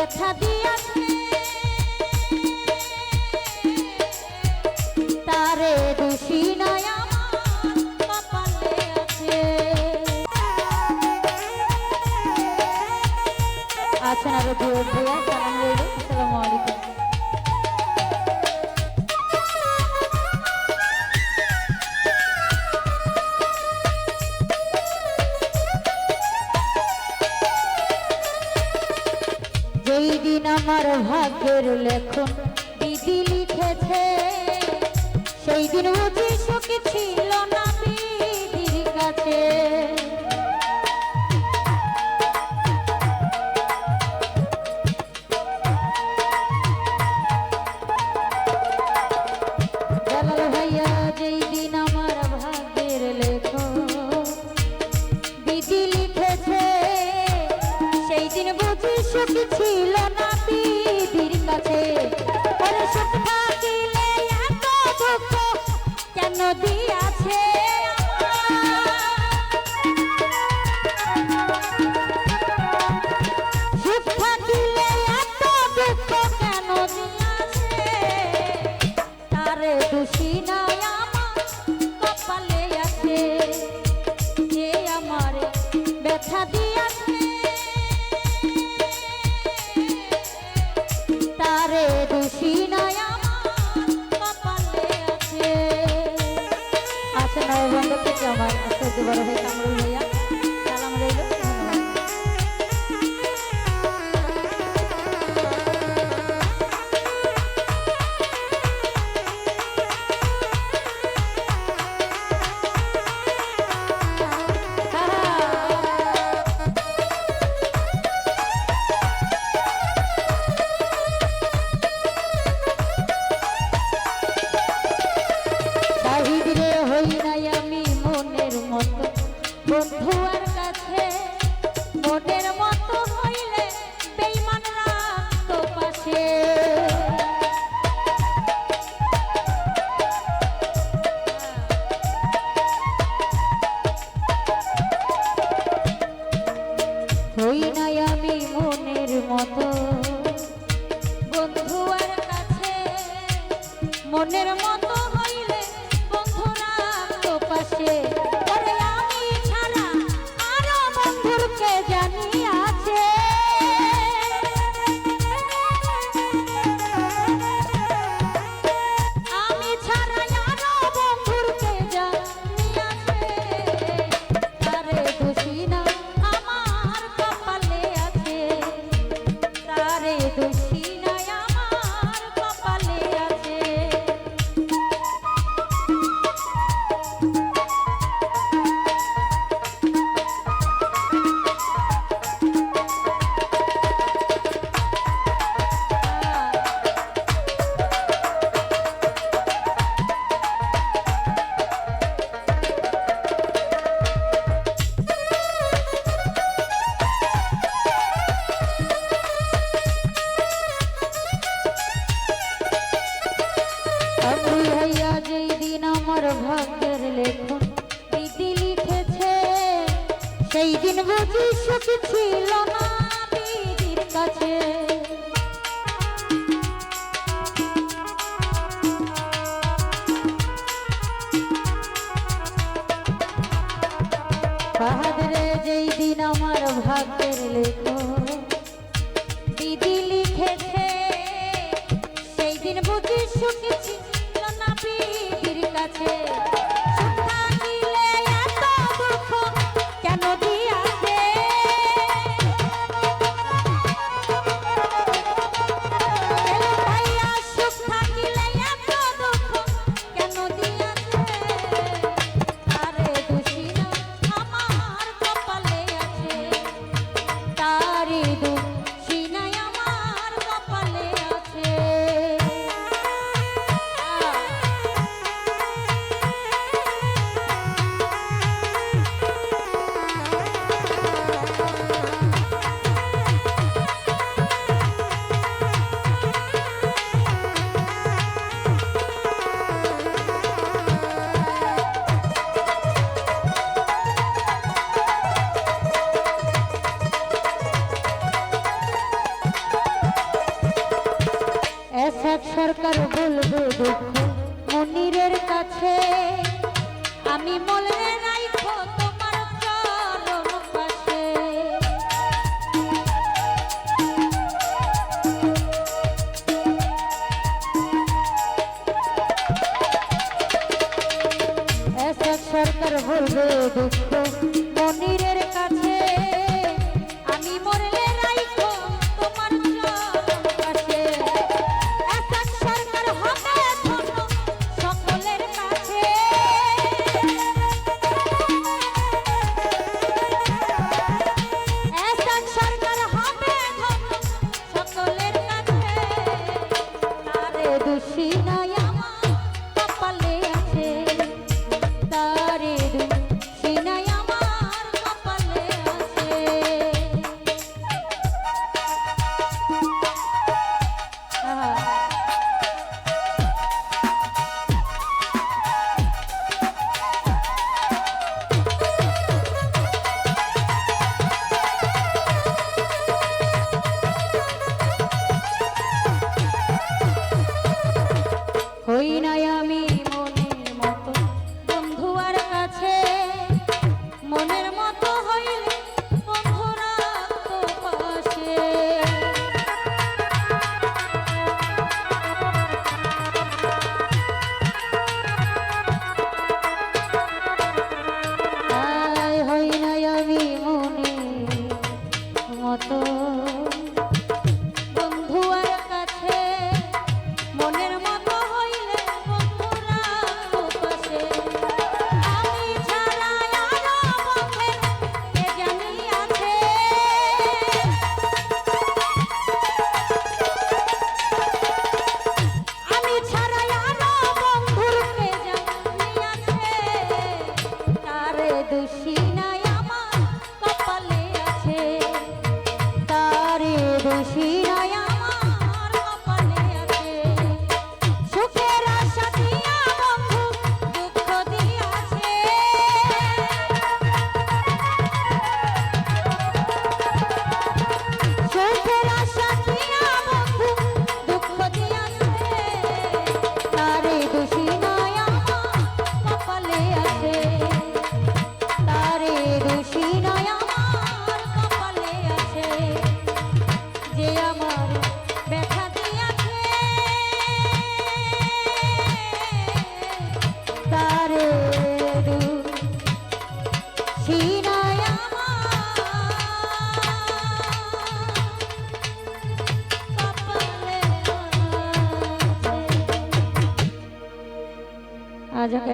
ব্যথা দিয়াছে তারে দোষী নয় আমার কপালে আছে। আছেন আরো দুই ভাইয়া, সালাম রইল, আসসালামু আলাইকুম। যেই দিন আমার ভাগ্যের লেখন দিদি লিখেছে সেই দিন বুঝি সুখী ছিল না দিদির কাছে। জালাল ভাইয়া যেই দিন আমার ভাগ্যের লেখন দিদি লিখেছে সেই দিন বুঝি সুখী ছিল না দিদির কাছে। ওরে সুখ থাকিলে এত দুঃখ কেন দিয়াছে সুখ থাকিলে এত দুঃখ কেন দিয়াছে তারে দোষী নাই আমার কপালে আছে যে আমারে ব্যথা দিয়াছে তারে দোষী নাই আমার কপালে আছে। আচ্ছা নববন্ধ থেকে আমার সত্যি বড় ভাই কামরুল ভাইয়া, সালাম রইল। শাহিদরে হই নাই আমি মনের মতো বন্ধু আর কাছে মনের মতো হইলে বেঈমান রাখতো পাশে। হই নাই আমি মনের মতো বন্ধু আর কাছে মনের মতো হইলে বন্ধু রাখতো পাশে। ওরে আমি ছাড়া আরো বন্ধুর কে জানি আছে আমি ছাড়া আরো বন্ধুর কে জানি আছে তারে দোষী না আমার কপালে আছে তারে দোষী নাই আমার কপালে আছে। সরকার বলবে দুঃখ মনিরের কাছে আমি মলে রাইখো তোমার চরণ পাশে এসব সরকার বলবে দুঃখ মনিরের কাছে আমি মরলে রাইখো তোমার চরণ পাশে এসব সরকার হবে ধন্য সকলের কাছে এসব সরকার হবে ধন্য সকলের কাছে তারে দোষী নাই আমার কপালে আছে তারে দোষী নাই আমার কপালে আছে হই নাই আমি মনের মতো বন্ধু আর কাছে মনের মতো হইলে বন্ধুরা তো পাশে আয় হই নাই আমি মনের মতো বন্ধু আর কাছে মনের মতো হইলে বন্ধুরা তো পাশে আমি ছাড়া আরো পথের কে জানি আছে আমি ছাড়া আরো বন্ধুর কে জানি আছে তারে দোষী নাই আমার কপালে আছে তারে দোষী নাই আমার কপালে আছে সুখের আশা দিয়া বন্ধু দুঃখ দিয়াছে সুখের আশা দিয়া বন্ধু দুঃখ দিয়াছে তারে দোষী নাই আমার কপালে আছে তারে দোষী নাই আমার কপালে আছে যে আমার ব্যথা দিয়াছে তারে দোষী নাই আমার কপালে আছে। আজ